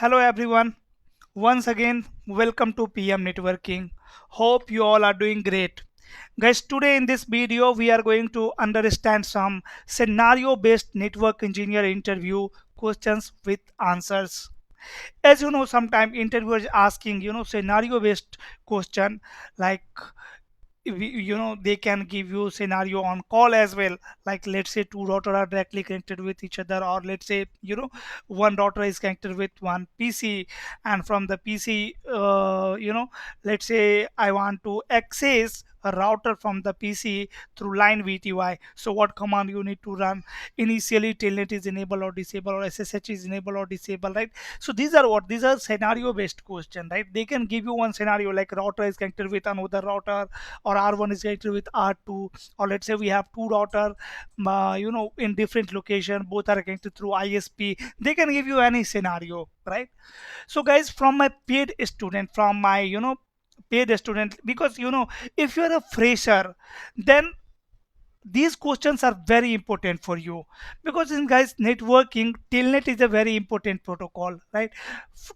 Hello everyone. Once again, welcome to PM Networking. Hope you all are doing great. Guys, today in this video, we are going to understand some scenario-based network engineer interview questions with answers. As you know, sometimes interviewers asking, scenario-based question like they can give you scenario on call as well, like let's say two router are directly connected with each other, or let's say one router is connected with one PC, and from the PC let's say I want to access a router from the PC through line VTY. So what command you need to run? Initially telnet is enabled or disabled, or SSH is enabled or disabled, right? So these are scenario based question, right? They can give you one scenario like router is connected with another router, or R1 is connected with R2, or let's say we have two router in different location, both are connected through ISP. They can give you any scenario, right? So guys, from my paid student, from my paid student, because if you're a fresher, then these questions are very important for you, because in guys networking, telnet is a very important protocol, right?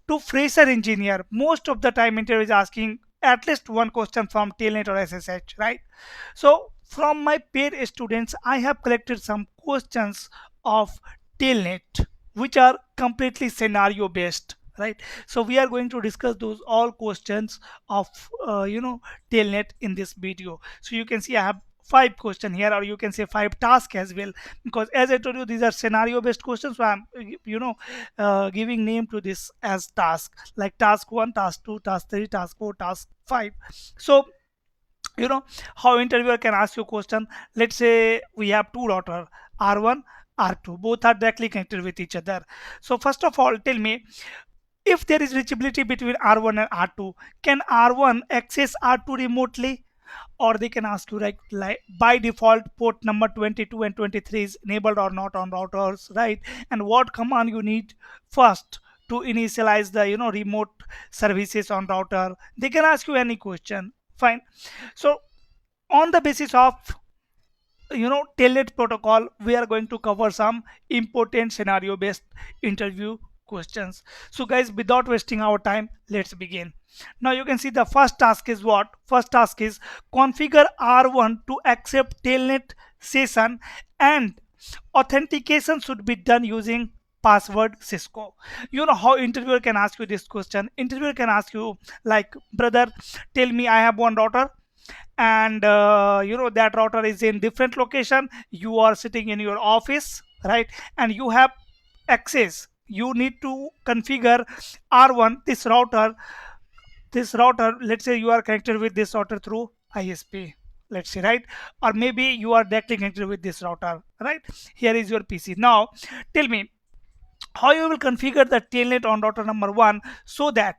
To fresher engineer, most of the time interview is asking at least one question from telnet or SSH, right? So from my paid students, I have collected some questions of telnet which are completely scenario based, right? So we are going to discuss those all questions of telnet in this video. So you can see I have five question here, or you can say five tasks as well, because as I told you, these are scenario based questions. So I'm giving name to this as task, like task 1, task 2, task 3, task 4, task 5. So how interviewer can ask you question. Let's say we have two router, R1, R2, both are directly connected with each other. So first of all, tell me, if there is reachability between R1 and R2, can R1 access R2 remotely? Or they can ask you like by default port number 22 and 23 is enabled or not on routers, right? And what command you need first to initialize the remote services on router? They can ask you any question. Fine. So on the basis of telnet protocol, we are going to cover some important scenario based interview questions. So guys, without wasting our time, let's begin. Now you can see the first task is what? First task is configure R1 to accept telnet session, and authentication should be done using password Cisco. You know how interviewer can ask you this question? Interviewer can ask you like, brother, tell me, I have one router, and that router is in different location. You are sitting in your office, right? And you have access. You need to configure R1, this router, let's say you are connected with this router through ISP, let's say, right? Or maybe you are directly connected with this router, right? Here is your PC. Now tell me how you will configure the telnet on router number 1, so that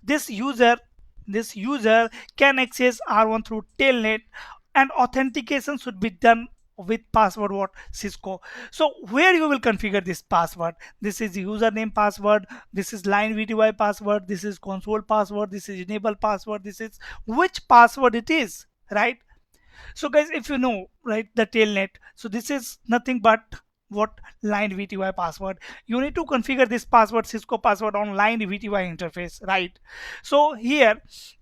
this user can access R1 through telnet, and authentication should be done with password what? Cisco. So where you will configure this password? This is username password, this is line VTY password, this is console password, this is enable password, this is which password it is, right? So guys, if you know, right, the telnet, so this is nothing but what? Line VTY password. You need to configure this password, Cisco password, on line VTY interface, right? So here,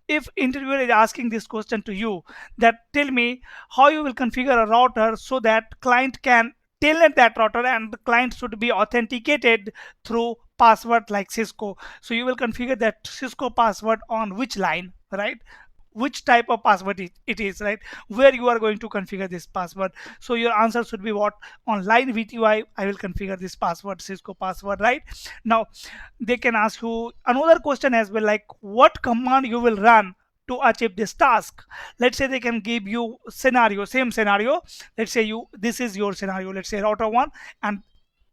if interviewer is asking this question to you, that tell me how you will configure a router so that client can telnet that router, and the client should be authenticated through password like Cisco. So you will configure that Cisco password on which line, right? Which type of password it is, right? Where you are going to configure this password? So your answer should be what? On line VTY I will configure this password, Cisco password, right? Now they can ask you another question as well, like what command you will run to achieve this task. Let's say they can give you scenario, same scenario. Let's say this is your scenario, let's say router 1 and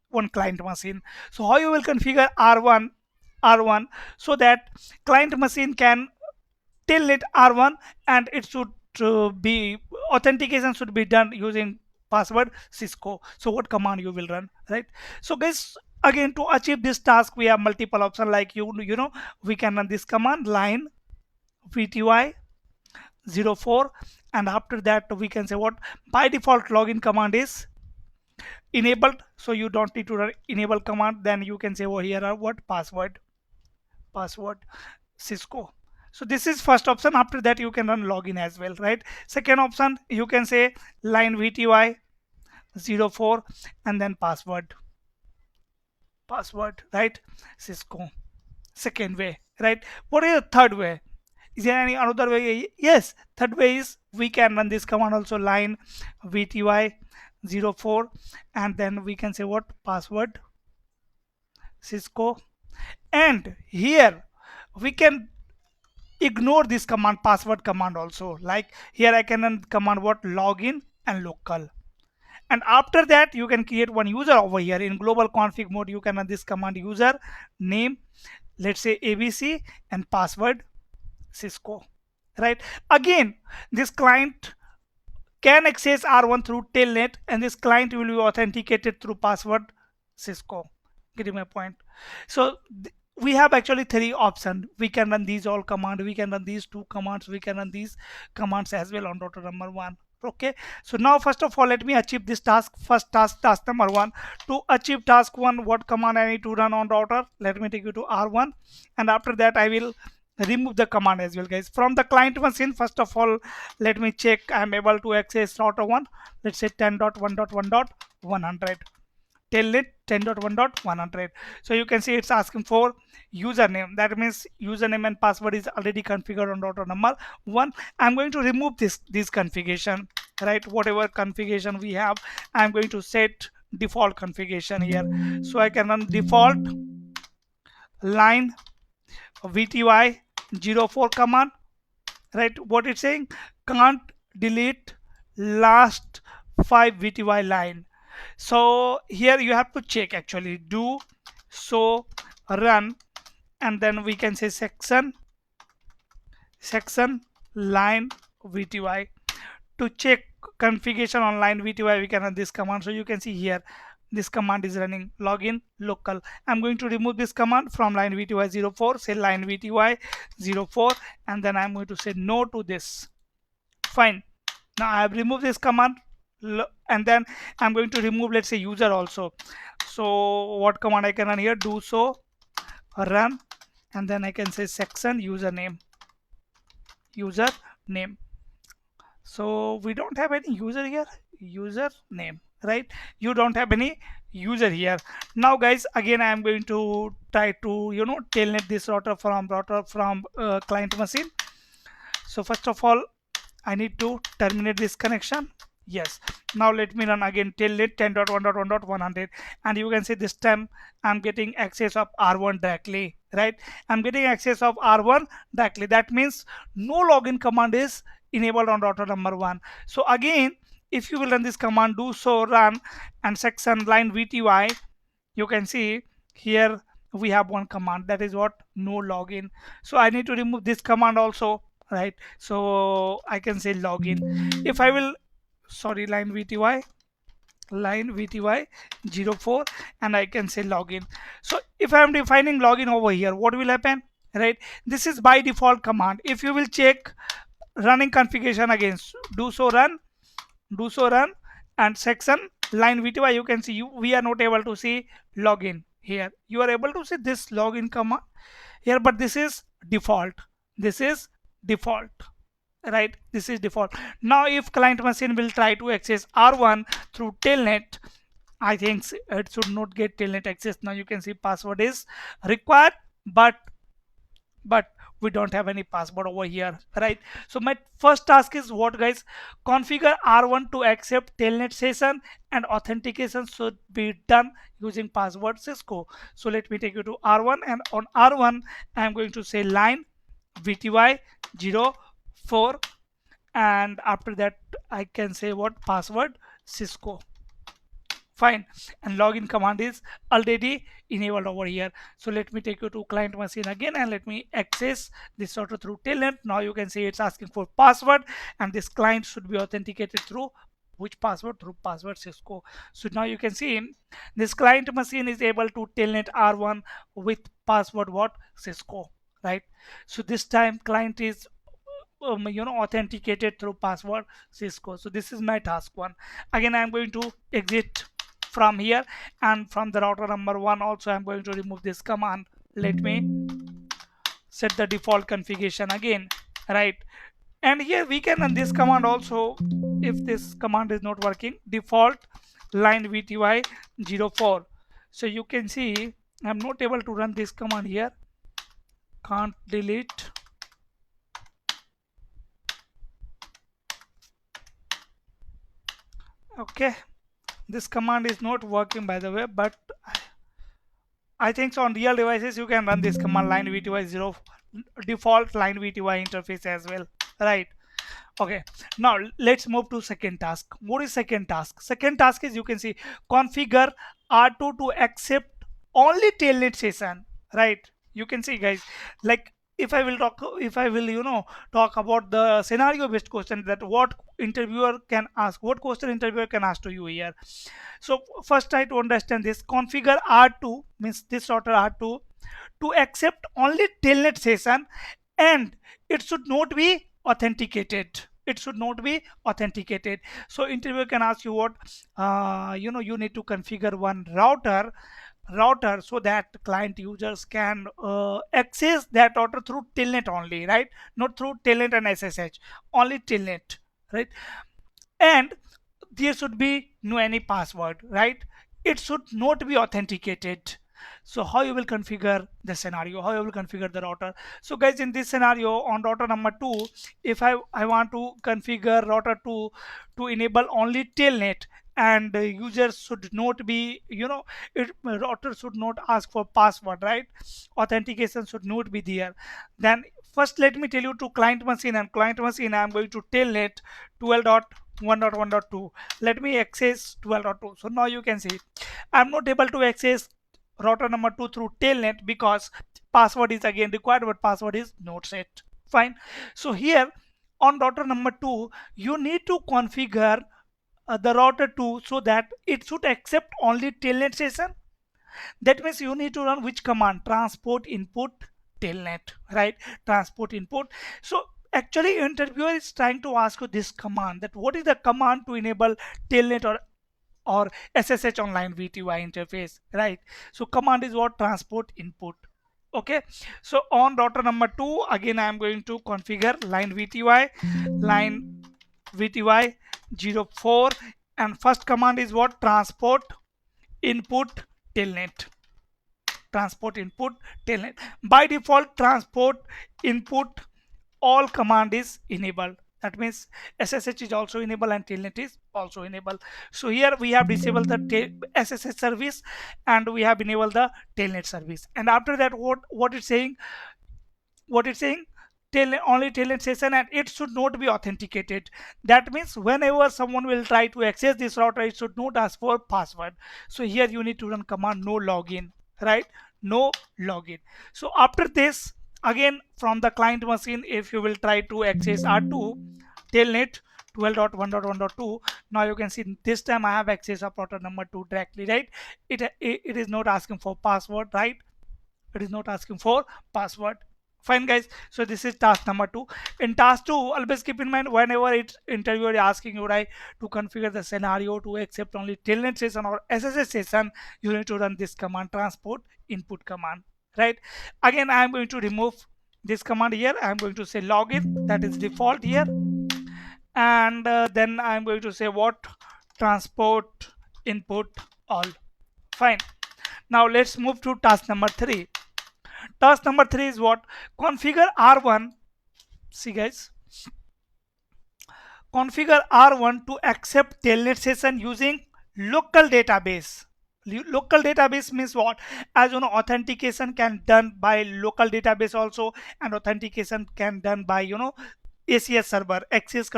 one client machine. So how you will configure R1 so that client machine can telnet R1, and it should be authentication should be done using password Cisco. So what command you will run, right? So guys, again, to achieve this task we have multiple options, like we can run this command line VTY 04, and after that we can say what? By default login command is enabled, so you don't need to run enable command. Then you can say over here are what password Cisco. So this is first option. After that you can run login as well, right? Second option, you can say line VTY 04 and then password, right? Cisco. Second way, right? What is the third way? Is there any another way? Yes, third way is we can run this command also, line VTY 04 and then we can say what password Cisco. And here we can ignore this command password command also, like here I can run command what login and local. And after that you can create one user over here in global config mode. You can run this command user name, let's say ABC, and password Cisco, right? Again, this client can access R1 through telnet and this client will be authenticated through password Cisco. Getting my point? So we have actually three options. We can run these all commands, we can run these two commands, we can run these commands as well on router number one. Okay, so now first of all let me achieve this task. First task number one. To achieve task one, what command I need to run on router? Let me take you to R1 and after that I will remove the command as well, guys. From the client machine, first of all let me check I am able to access router 1. Let's say 10.1.1.100 telnet 10.1.100. So you can see it's asking for username. That means username and password is already configured on router number 1. I'm going to remove this configuration, right? Whatever configuration we have, I'm going to set default configuration here. So I can run default line VTY 04 command, right? What it's saying, can't delete last 5 VTY line. So here you have to check actually do so run and then we can say section line VTY. To check configuration on line VTY we can run this command. So you can see here this command is running login local. I'm going to remove this command from line VTY 04, say line VTY 04 and then I'm going to say no to this. Fine. Now I have removed this command and then I'm going to remove, let's say, user also. So what command I can run here? Do so run and then I can say section username. So we don't have any user here, username, right? You don't have any user here. Now guys, again I am going to try to telnet this router from client machine. So first of all I need to terminate this connection. Yes. Now let me run again telnet 10.1.1.100 and you can see this time I'm getting access of R1 directly, right? I'm getting access of R1 directly. That means no login command is enabled on router number 1. So again, if you will run this command do so run and section line VTY, you can see here we have one command, that is what no login. So I need to remove this command also, right? So I can say login. If I will line VTY 04 and I can say login. So if I am defining login over here, what will happen, right? This is by default command. If you will check running configuration again, do so run and section line VTY, you can see we are not able to see login here. You are able to see this login command here, but this is default. Right, this is default. Now if client machine will try to access R1 through telnet, I think it should not get telnet access. Now you can see password is required, but we don't have any password over here, right? So my first task is what, guys? Configure R1 to accept telnet session and authentication should be done using password Cisco. So let me take you to R1 and on R1 I am going to say line VTY 04 and after that I can say what password Cisco. Fine, and login command is already enabled over here. So let me take you to client machine again and let me access this router through telnet. Now you can see it's asking for password and this client should be authenticated through which password? Through password Cisco. So now you can see this client machine is able to telnet R1 with password what? Cisco, right? So this time client is authenticated through password Cisco. So this is my task one. Again I am going to exit from here, and from the router number 1 also I'm going to remove this command. Let me set the default configuration again, right? And here we can run this command also. If this command is not working, default line vty 04. So you can see I'm not able to run this command here. Can't delete. Okay, this command is not working by the way, but I think so on real devices you can run this command line vty 0 default line vty interface as well, right? Okay, now let's move to second task. What is second task? Second task is, you can see, configure R2 to accept only telnet session, right? You can see guys, like if I will talk about the scenario based question, that what interviewer can ask, what question interviewer can ask to you here. So first try to understand this. Configure R2 means this router R2 to accept only telnet session, and it should not be authenticated. It should not be authenticated. So interviewer can ask you what, you need to configure one router so that client users can access that router through telnet only, right? Not through telnet and SSH, only telnet, right? And there should be no any password, right? It should not be authenticated. So how you will configure the scenario, how you will configure the router? So guys, in this scenario on router number 2, if I want to configure router 2 to enable only telnet, and users should not be, router should not ask for password, right? Authentication should not be there. Then first let me tell you to client machine, and client machine I'm going to telnet 12.1.1.2. let me access 12.2. so now you can see I'm not able to access router number 2 through telnet because password is again required, but password is not set. Fine. So here on router number 2 you need to configure the router 2 so that it should accept only telnet session. That means you need to run which command? Transport input telnet, right? Transport input. So actually interviewer is trying to ask you this command, that what is the command to enable telnet or SSH online VTY interface, right? So command is what? Transport input. Okay, so on router number 2 again I am going to configure line VTY 04, and first command is what? Transport input telnet. Transport input telnet. By default transport input all command is enabled. That means SSH is also enabled and telnet is also enabled. So here we have disabled the SSH service and we have enabled the telnet service. And after that, what it's saying? What it's saying? Only telnet session, and it should not be authenticated. That means whenever someone will try to access this router, it should not ask for password. So here you need to run command no login, right? No login. So after this, again from the client machine, if you will try to access R2 telnet 12.1.1.2, now you can see this time I have access of router number 2 directly, right? It is not asking for password, right? It is not asking for password. Fine guys, so this is task number 2. In task 2, always keep in mind, whenever it's interviewer is asking you, right, to configure the scenario to accept only telnet session or SSH session, you need to run this command, transport input command, right? Again I am going to remove this command here. I am going to say login, that is default here, and then I am going to say what? Transport input all. Fine. Now let's move to task number 3. Task number 3 is what? Configure R1. See guys, configure R1 to accept telnet session using local database. Local database means what? As you know, authentication can done by local database also, and authentication can done by ACS server, access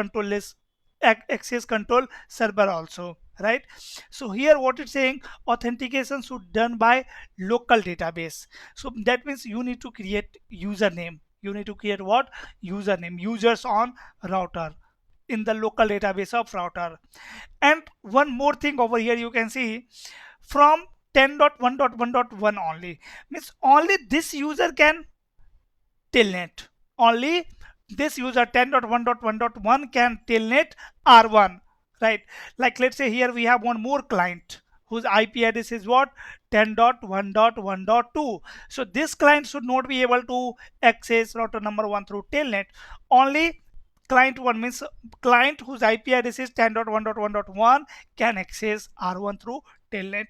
control server also, right? So here what it's saying, authentication should done by local database. So that means you need to create username. You need to create what? Username, users on router in the local database of router. And one more thing over here, you can see from 10.1.1.1 only, means only this user can telnet. Only this user 10.1.1.1 can telnet R1, right? Like let's say here we have one more client whose IP address is what? 10.1.1.2. So this client should not be able to access router number 1 through telnet. Only client 1 means client whose IP address is 10.1.1.1 can access R1 through telnet.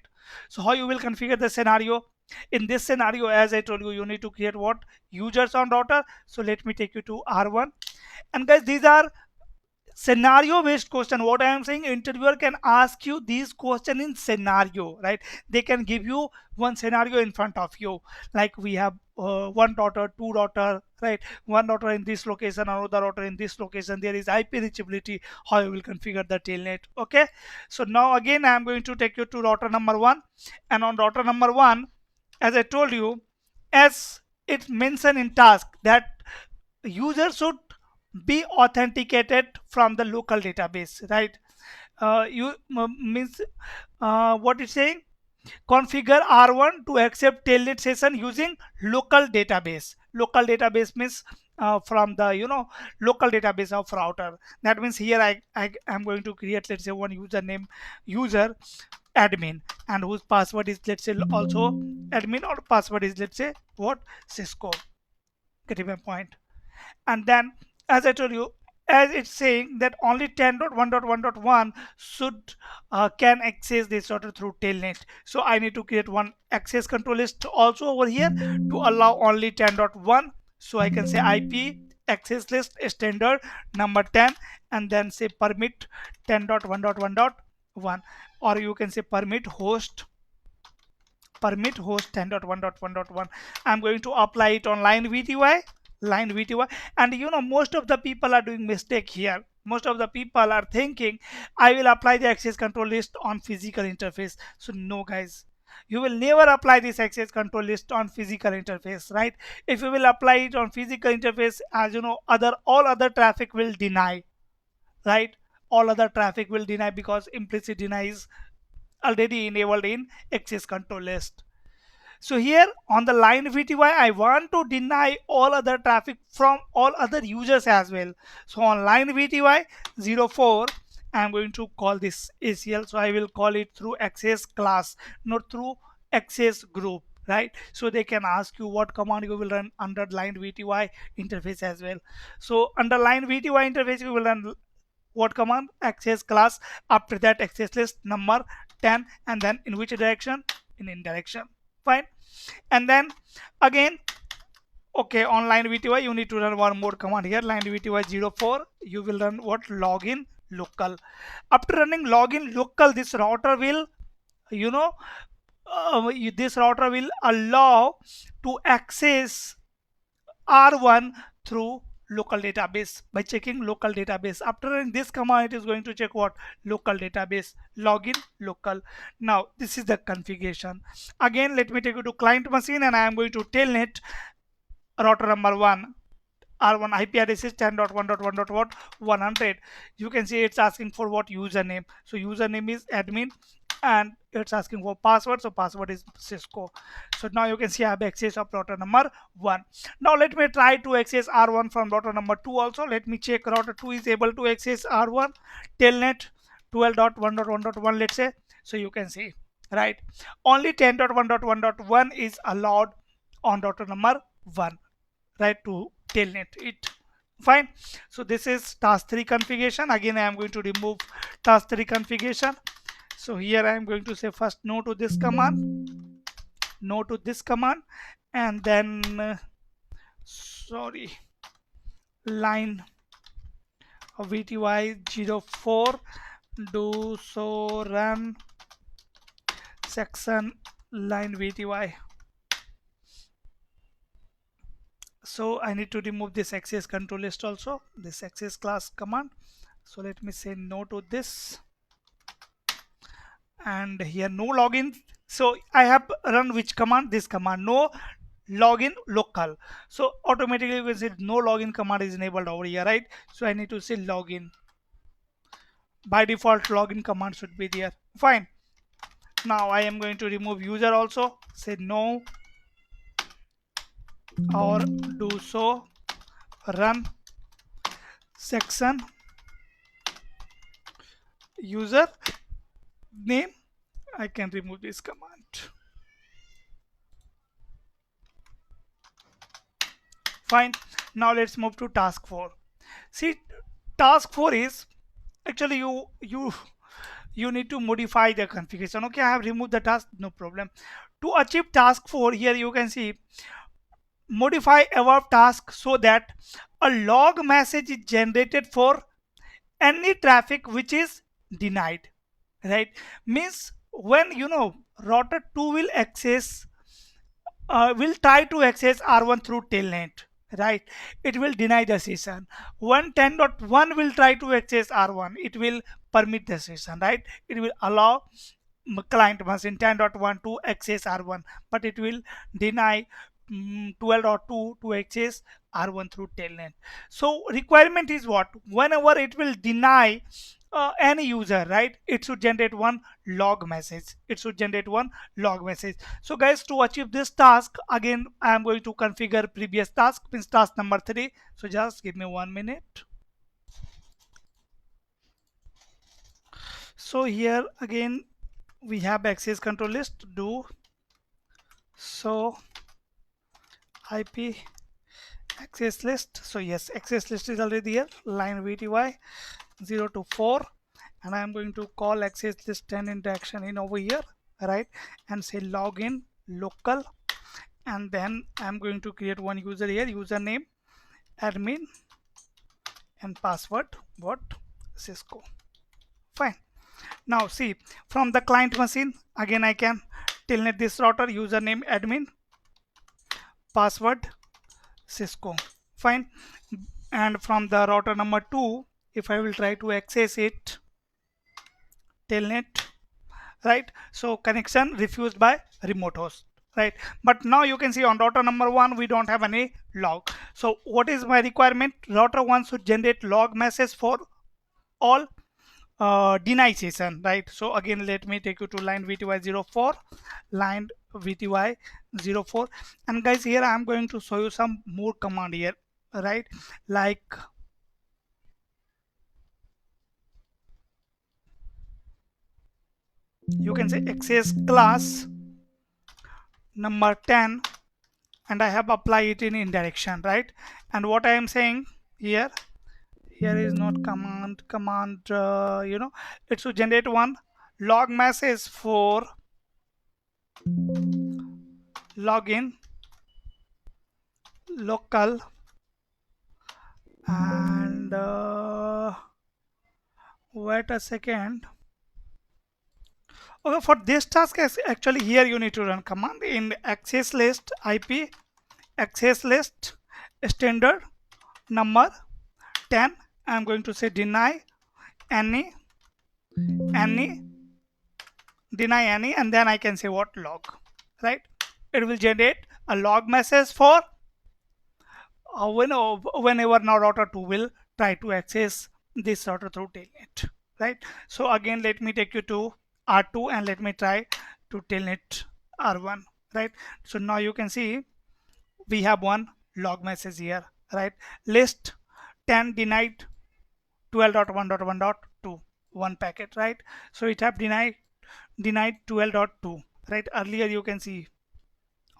So how you will configure the scenario? In this scenario, as I told you, you need to create what? Users on router. So let me take you to R1. And guys, these are scenario based question. What I am saying, interviewer can ask you these question in scenario, right? They can give you one scenario in front of you, like we have one router, two router, right? One router in this location, another router in this location, there is IP reachability, how you will configure the telnet. Okay, so now again I am going to take you to router number 1. And on router number 1, as I told you, as it mentioned in task, that user should be authenticated from the local database, right? You means what it's saying, configure R1 to accept telnet session using local database. Local database means from the local database of router. That means here I am going to create, let's say, one username, user admin, and whose password is, let's say, also admin, or password is, let's say, what? Cisco. Getting my point? And then, as I told you, as it's saying that only 10.1.1.1 should can access this router through telnet. So I need to create one access control list also over here to allow only 10.1. So I can say IP access list standard number 10, and then say permit 10.1.1.1, or you can say permit host 10.1.1.1. I'm going to apply it on line VTY. And most of the people are doing mistake here. Most of the people are thinking I will apply the access control list on physical interface. So no guys, you will never apply this access control list on physical interface, right? If you will apply it on physical interface, as you know, all other traffic will deny, right? All other traffic will deny, because implicit deny is already enabled in access control list. So here on the line VTY, I want to deny all other traffic from all other users as well. So on line VTY 04, I'm going to call this ACL. So I will call it through access class, not through access group, right? So they can ask you what command you will run under line VTY interface as well. So under line VTY interface, you will run what command? Access class. After that, access list number 10, and then in which direction? In direction. Fine. And then again, okay, on line VTY you need to run one more command here, line VTY 04. You will run what? Login local. After running login local, this router will this router will allow to access R1 through local database by checking local database. After running this command, it is going to check what? Local database, login local. Now this is the configuration. Again, let me take you to client machine, and I am going to telnet router number 1. R1 IP address is 10.1.1.100. You can see it's asking for what? Username. So username is admin, and it's asking for password. So password is Cisco. So now you can see I have access of router number 1. Now let me try to access R1 from router number 2 also. Let me check router 2 is able to access R1 telnet 12.1.1.1, let's say. So you can see, right, only 10.1.1.1 is allowed on router number 1, right, to telnet it. Fine. So this is task 3 configuration. Again, I am going to remove task 3 configuration. So here I am going to say first no to this command, and then line VTY 04 do so run section line VTY. So I need to remove this access control list also, this access class command. So let me say no to this, and here no login. So I have run which command? This command, no login local. So automatically you can see no login command is enabled over here, right? So I need to say login. By default login command should be there. Fine. Now I am going to remove user also, say no or do so run section user name I can remove this command. Fine. Now let's move to task 4. See, task 4 is actually you need to modify the configuration. Okay, I have removed the task, no problem. To achieve task 4, here you can see modify above task so that a log message is generated for any traffic which is denied, right? Means when router 2 will try to access R1 through telnet, right? It will deny the session. When 10.1 will try to access R1, it will permit the session, right? It will allow client machine 10.1 to access R1, but it will deny 12.2 to access R1 through telnet. So requirement is what? Whenever it will deny any user, right, it should generate one log message. It should generate one log message. So guys, to achieve this task, again I am going to configure previous task, means task number 3. So just give me 1 minute. So here again we have access control list, do so IP access list. So yes, access list is already here, line VTY 0 to 4, and I am going to call access list 10 interaction in over here, right, and say login local, and then I'm going to create one user here, username admin, and password what, Cisco. Fine. Now see, from the client machine again I can telnet this router, username admin, password Cisco. Fine. And from the router number 2, if I will try to access it, telnet, right? So connection refused by remote host, right? But now you can see on router number 1 we don't have any log. So what is my requirement? Router 1 should generate log message for all deny session, right? So again let me take you to line VTY04, line VTY04, and guys here I am going to show you some more command here, right? Like you can say access class number 10, and I have applied it in indirection, right? And what I am saying here is not command, it should generate one log message for login local, and wait a second. Okay, for this task actually here you need to run command in access list IP access list standard number 10. I'm going to say deny any deny any, and then I can say what, log, right? It will generate a log message for whenever now router 2 will try to access this router through telnet, right? So again let me take you to R2 and let me try to telnet R1, right? So now you can see we have one log message here, right? List 10 denied 12.1.1.2, one packet, right? So it have denied 12.2, right? Earlier you can see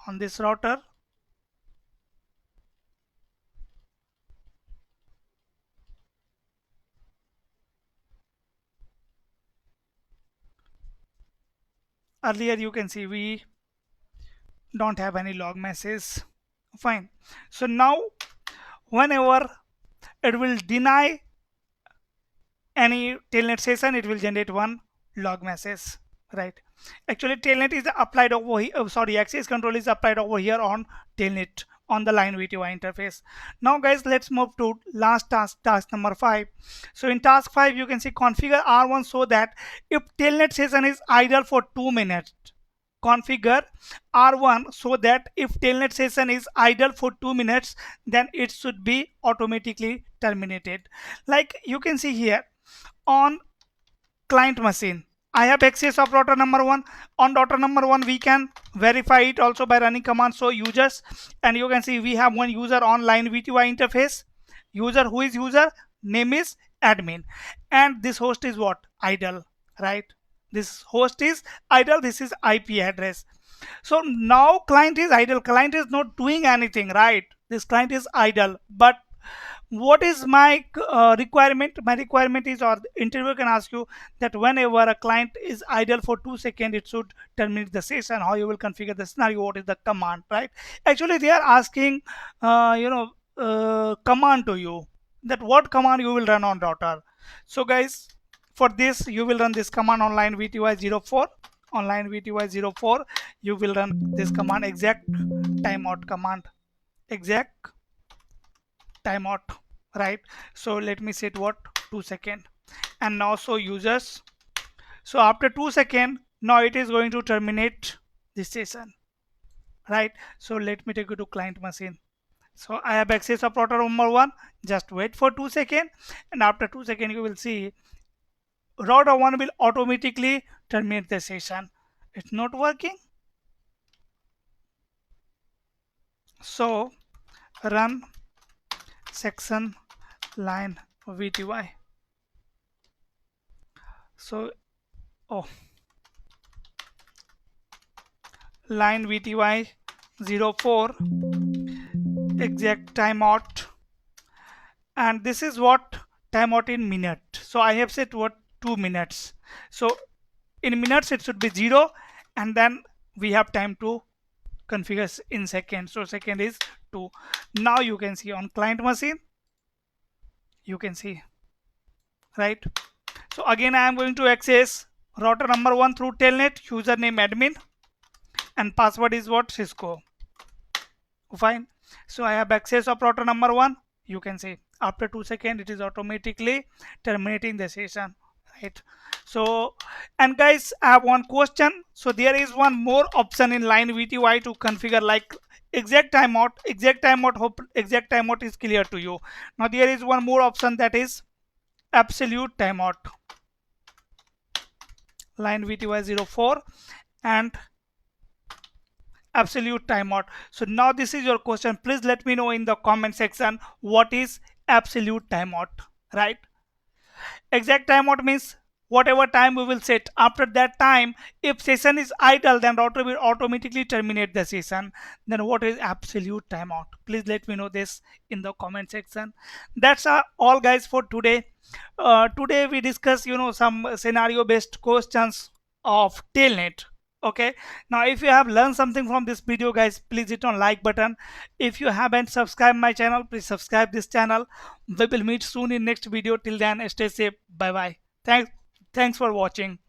on this router you can see we don't have any log message. Fine. So now whenever it will deny any telnet session, it will generate one log message, right? Actually telnet is applied over here, access control is applied over here on telnet on the line VTY interface. Now guys, let's move to last task number 5. So in task 5 you can see configure R1 so that if telnet session is idle for 2 minutes, configure R1 so that if telnet session is idle for 2 minutes, then it should be automatically terminated. Like you can see here on client machine I have access of router number 1. On router number 1 we can verify it also by running command show users, and you can see we have one user on line VTY interface. User, who is user? Name is admin, and this host is what, idle, right? This host is idle, this is IP address. So now client is idle, client is not doing anything, right? This client is idle. But what is my requirement? My requirement is, or the interviewer can ask you that whenever a client is idle for 2 seconds, it should terminate the session. How you will configure the scenario? What is the command, right? Actually, they are asking, command to you, that what command you will run on router. So guys, for this you will run this command online VTY04. Online VTY04, you will run this command, exact timeout command, exact timeout, right? So let me set what, 2 seconds. And now so users, so after 2 seconds, now it is going to terminate this session, right? So let me take you to client machine. So I have access of router number 1. Just wait for 2 seconds, and after 2 seconds you will see router 1 will automatically terminate the session. It's not working. So run section line VTY. So oh, line VTY 04, exact timeout, and this is what timeout in minute. So I have set what, 2 minutes. So in minutes it should be 0, and then we have time to configure in seconds. So second is 2. Now you can see on client machine, you can see, right? So again I am going to access router number 1 through telnet, username admin, and password is what, Cisco. Fine. So I have access of router number 1. You can see after 2 seconds it is automatically terminating the session, right? So, and guys, I have one question. So there is one more option in line VTY to configure, like exact timeout. Hope exact timeout is clear to you. Now there is one more option, that is absolute timeout. Line VTY04 and absolute timeout. So now this is your question. Please let me know in the comment section, what is absolute timeout, right? Exact timeout means whatever time we will set, after that time if session is idle, then router will automatically terminate the session. Then what is absolute timeout? Please let me know this in the comment section. That's all guys for today. Today we discuss, some scenario based questions of telnet. Okay, now if you have learned something from this video guys, please hit on like button. If you haven't subscribed my channel, please subscribe this channel. We will meet soon in next video. Till then, stay safe. Bye bye. Thanks for watching.